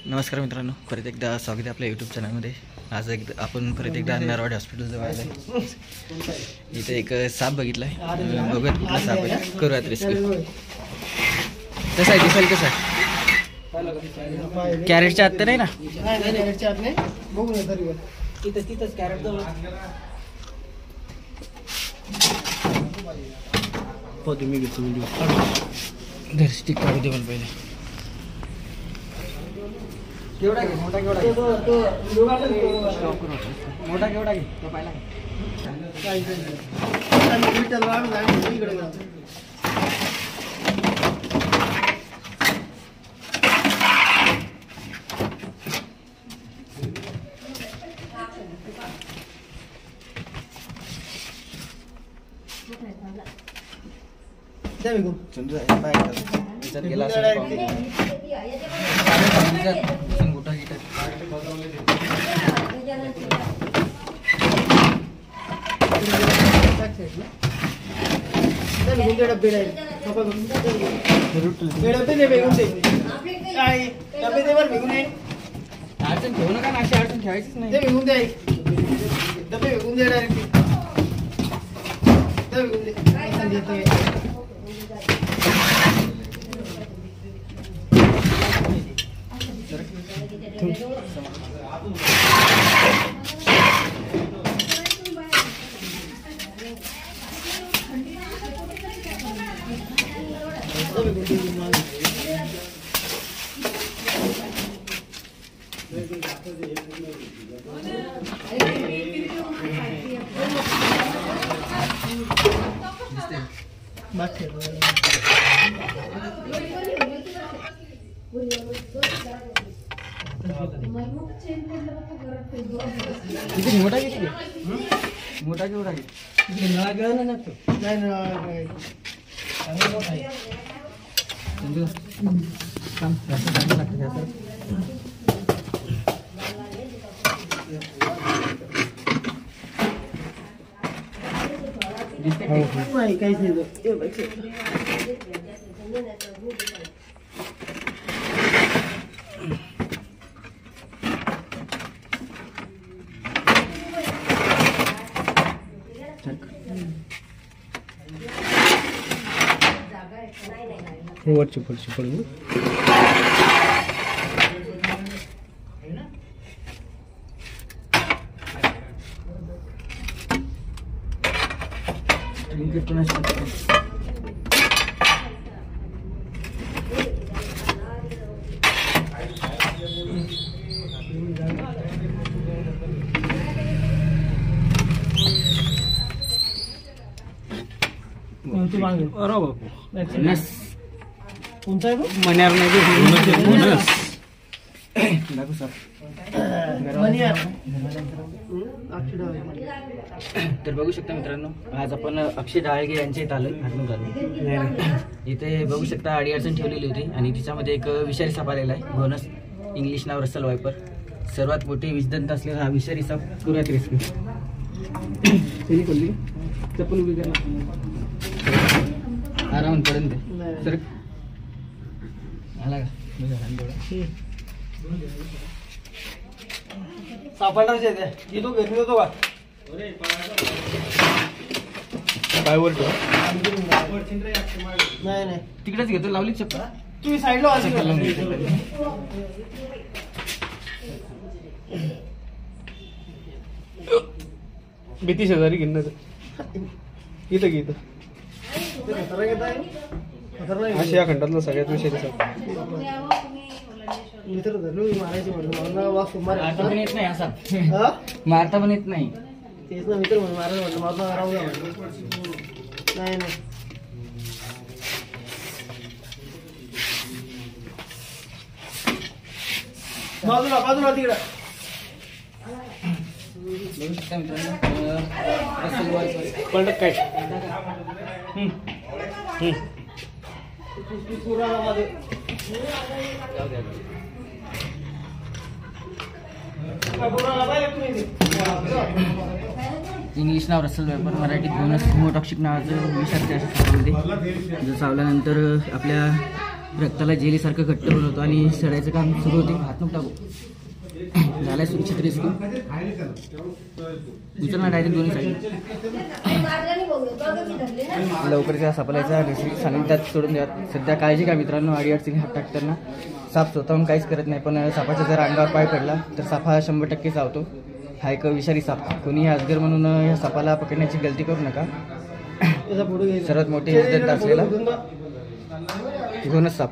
नमस्कार मित्रांनो, परत एकदा स्वागत आहे आपल्या यूट्यूब चॅनलमध्ये. आज आपण परत एकदा नारवाड हॉस्पिटल जवळ आलं आहे. इथे एक साप बघितला आहे. बघूयात कुठला साप आहे, करूयात रेस्क्यू. कसं आहे, दिसायला कसं आहे? कॅरेटच्या आत तर नाही ना? कॅरेटच्या आत नाही, बघू ना तरी तिथंच कॅरेट जवळ मी घेतो व्हिडिओ. स्टिक काढू दे मला पहिले. केवढा घे, मोठा केवढा घे, मोठा केवढा घे, तो पाहिला इकडे गेला अडचण ठेवू नका ना, अशी अडचण ठेवायचीच नाही. विकून द्या, डबे विकून द्या डायरेक्ट. मोठा घेतली, मोठा केवढा घे, नळा गेला ना तो नाही ना, नाही काहीच नाही. वरची पडची पडू अरे बापू कोणता आहे मन्यार नाही तर बघू शकता मित्रांनो, आज आपण अक्षय डाळगे यांच्या इथं आलो. इथे बघू शकता आडी अडचण ठेवलेली होती आणि तिच्यामध्ये एक विषारी साप आलेला आहे. बोनस, इंग्लिश नाव रसल वायपर. सर्वात मोठी विषदंत असलेला हा विषारी साप करूयात रेस्क्यू. खोलली चप्पल उभी करा, आराम पर्यंत सर आला का सापडणार येतो घेऊन येतो का काय वर नाही नाही तिकडेच घेतो. लावली चप्पल तुम्ही साईडला वाजता भीतीस हजारी घेणं इथं घे, इथं अशी या खंडातलं सगळ्यात विषयाचा मित्र धरलो मारायचे म्हणलं मारता पण येत नाही असा, मारता पण येत नाही. तेच ना, मित्र म्हणून मारायला म्हटलं मारता राहू द्या म्हणलं. नाही नाही बाजूला बाजूला तिकडं पलटत काय इंग्लिश नाव रसल वेपर, मराठीत बोनस हिमोटॉक्सिक नावाचं विषारी अशा सापामध्ये जो चावल्यानंतर आपल्या रक्ताला जेलीसारखं घट्ट बनवतो आणि सडायचं काम सुरू होते. हात नको टाकू. झालाय सुरक्षित रेस्क्यू. उचलणार डायरेक्ट दोन्ही साईड. लवकरच या सापलायचा रेस्क्यू सानिध्यात सोडून द्या. सध्या काळजी घ्या मित्रांनो. अडीअडचणी हात टाकताना साप स्वतःहून काहीच करत नाही, पण सापाचा जर अंगावर पाय पडला तर साप हा 100% चावतो. हा एक विषारी साप. कोणी अजगर म्हणून या सापाला पकडण्याची गलती करू नका. सर्वात मोठे इज्जत असलेला घोणस साप.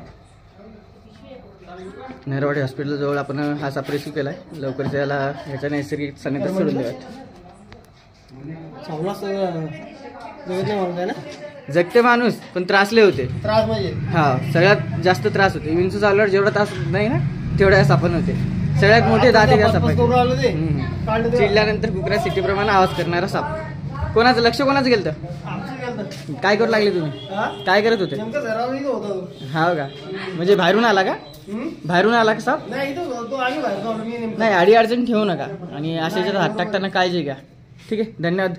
नरवाडी हॉस्पिटल जवळ आपण हा साप रेस्क्यू केलाय. लवकरच याला याच्या नैसर्गिक सानिध्यात सोडून द्याव्यात. जगते माणूस पण त्रासले होते. त्रास म्हणजे हा सगळ्यात जास्त त्रास होते. विंचू चालल्यावर जेवढा त्रास नाही ना तेवढ्या या सापान होते. सगळ्यात मोठे दाते या सापाचे. चिडल्यानंतर कुकरा सिटीप्रमाणे आवाज करणारा साप. कोणाचं लक्ष कोणाचं गेलं? काय करू लागले तुम्ही? काय करत होते? हा का, म्हणजे बाहेरून आला का? बाहेरून आला का साप? नाही, अडी अडचण ठेवू नका आणि अशाच्यात हात टाकताना काळजी घ्या. ठीक आहे, धन्यवाद.